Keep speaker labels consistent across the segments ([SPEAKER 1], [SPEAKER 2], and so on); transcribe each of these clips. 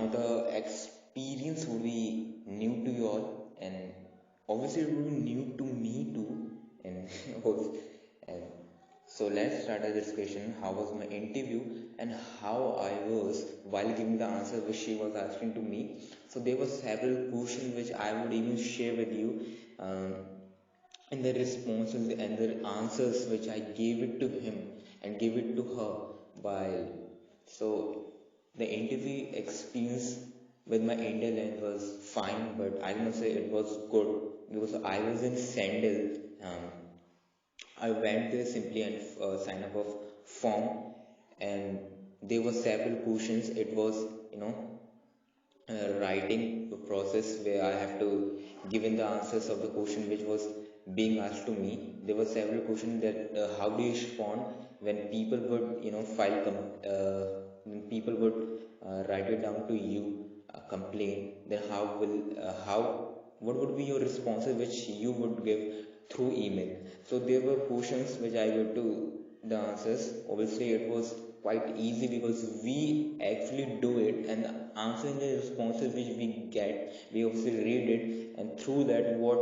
[SPEAKER 1] now the experience would be new to you all, and obviously it would be new to me too. And, and so let's start the discussion. How was my interview and how I was while giving the answer which she was asking to me. So there were several questions which I would even share with you, and the responses and the answers which I gave it to him and gave it to her while. So the interview experience with my Indian language was fine, but I must say it was good because I was in Sandal. I went there simply and sign up a form, and there were several questions. It was, you know, writing process where I have to give in the answers of the question which was being asked to me. There were several questions that how do you respond when people would, you know, when people would write it down to you, complain. Then how what would be your responses which you would give through email. So there were questions which I gave to the answers. Obviously it was quite easy because we actually do it, and answering the responses which we get, we obviously read it, and through that what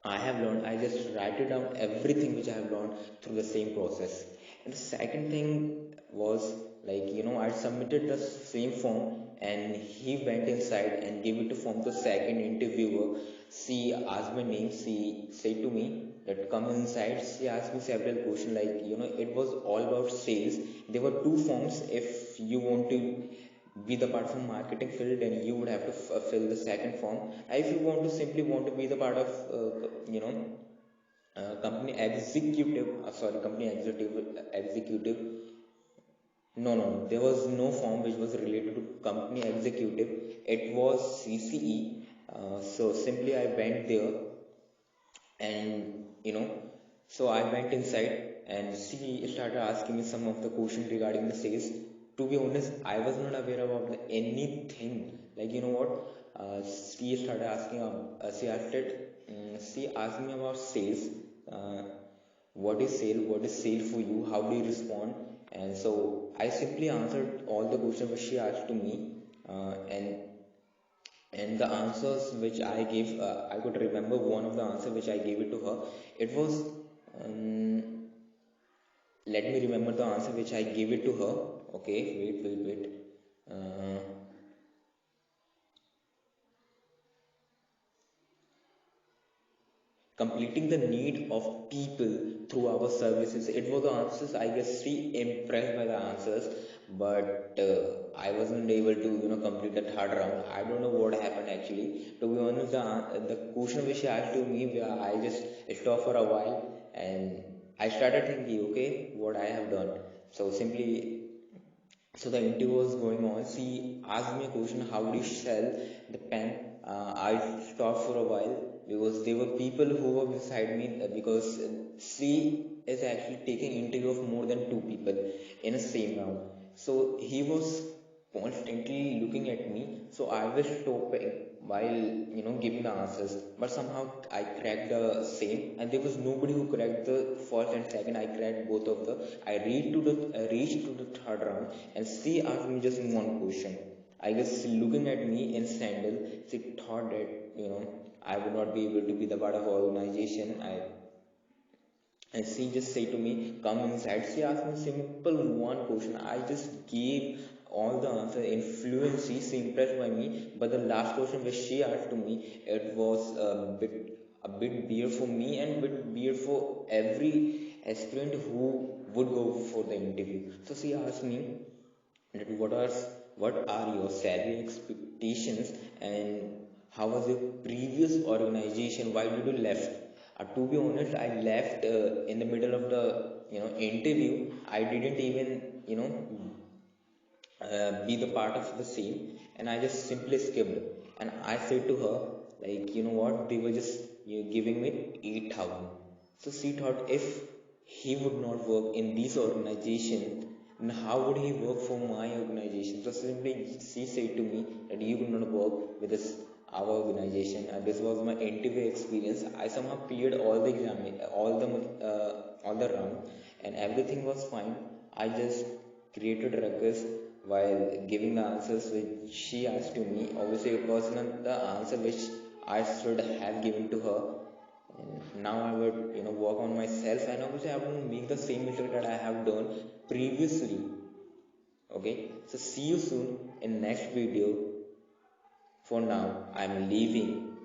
[SPEAKER 1] I have learned, I just write it down everything which I have learned through the same process. And the second thing was, like, you know, I submitted the same form and he went inside and gave it to form the second interviewer. She asked my name, she said to me that come inside. She asked me several questions, like, you know, it was all about sales. There were two forms. If you want to be the part of marketing field, then you would have to fill the second form. If you want to simply want to be the part of you know, company executive, company executive, no, there was no form which was related to company executive. It was CCE. So simply I went there, and you know, so I went inside and she started asking me some of the questions regarding the sales. To be honest, I was not aware about anything. Like, you know what? She started asking. She asked me about sales. Uh, what is sale? What is sale for you? How do you respond? And so I simply answered all the questions which she asked to me, and the answers which I gave, I could remember one of the answers which I gave it to her. It was, let me remember the answer which I gave it to her. Okay, wait. Uh, Completing the need of people through our services. It was the answers. I guess she impressed by the answers, but I wasn't able to, you know, complete the third round. I don't know what happened actually. To be honest, the question which she asked to me, where I just stopped for a while and I started thinking, okay, what I have done. So simply, so the interview was going on. She asked me a question, how do you sell the pen? I stopped for a while because there were people who were beside me, because she is actually taking interview of more than two people in a same round. So he was constantly looking at me. So I was stopping while, you know, giving the answers. But somehow I cracked the same, and there was nobody who cracked the first and second. I cracked both of the. I reached to the third round, and she asked me just one question. I guess looking at me in Sandal, she thought that, you know, I would not be able to be the part of organization. And she just said to me, come inside. She asked me simple one question. I just gave all the answer in fluency. She impressed by me. But the last question which she asked to me, it was a bit weird for me and a bit weird for every aspirant who would go for the interview. So she asked me that what are your salary expectations, and how was your previous organization, why did you left. To be honest, I left in the middle of the, you know, interview. I didn't even, you know, be the part of the scene, and I just simply skipped. And I said to her, like, you know what, they were just, you know, giving me 8,000. So she thought, if he would not work in this organization, then how would he work for my organization? So simply she said to me that you would not work with this our organization. This was my interview experience. I somehow cleared all the exam, all the round, and everything was fine. I just created ruckus while giving the answers which she asked to me. Obviously, it was not the answer which I should have given to her. And now I would, work on myself, and obviously I wouldn't make the same mistake that I have done previously. Okay, so see you soon in next video. For now, I'm leaving.